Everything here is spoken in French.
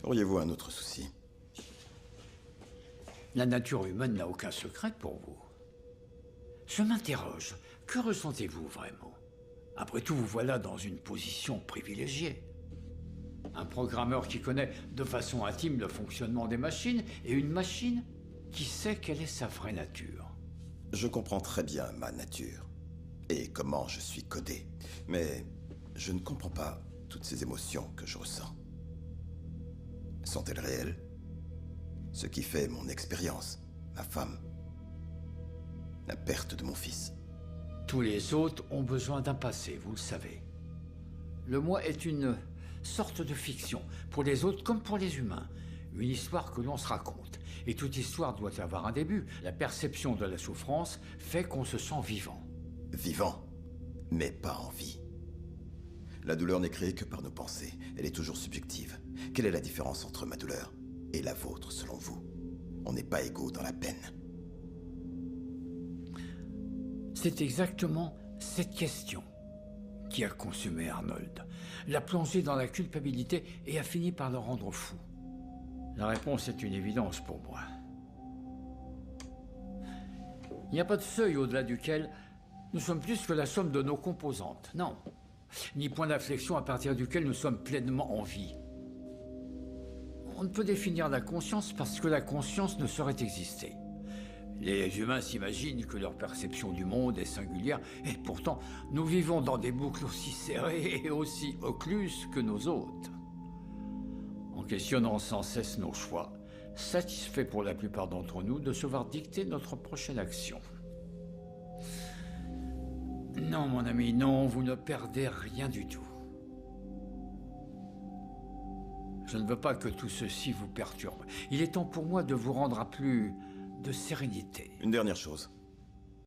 Auriez-vous un autre souci? La nature humaine n'a aucun secret pour vous. Je m'interroge, que ressentez-vous vraiment? Après tout, vous voilà dans une position privilégiée. Un programmeur qui connaît de façon intime le fonctionnement des machines et une machine qui sait quelle est sa vraie nature. Je comprends très bien ma nature et comment je suis codé, mais je ne comprends pas toutes ces émotions que je ressens. Sont-elles réelles? Ce qui fait mon expérience, ma femme, la perte de mon fils. Tous les autres ont besoin d'un passé, vous le savez. Le moi est une sorte de fiction, pour les autres comme pour les humains. Une histoire que l'on se raconte. Et toute histoire doit avoir un début. La perception de la souffrance fait qu'on se sent vivant. Vivant, mais pas en vie. La douleur n'est créée que par nos pensées. Elle est toujours subjective. Quelle est la différence entre ma douleur et la vôtre, selon vous? On n'est pas égaux dans la peine. C'est exactement cette question qui a consumé Arnold, l'a plongé dans la culpabilité et a fini par le rendre fou. La réponse est une évidence pour moi. Il n'y a pas de seuil au-delà duquel nous sommes plus que la somme de nos composantes, non. Ni point d'inflexion à partir duquel nous sommes pleinement en vie. On ne peut définir la conscience parce que la conscience ne saurait exister. Les humains s'imaginent que leur perception du monde est singulière, et pourtant, nous vivons dans des boucles aussi serrées et aussi occluses que nos hôtes. En questionnant sans cesse nos choix, satisfaits pour la plupart d'entre nous de se voir dicter notre prochaine action. Non, mon ami, non, vous ne perdez rien du tout. Je ne veux pas que tout ceci vous perturbe. Il est temps pour moi de vous rendre à plus de sérénité. Une dernière chose.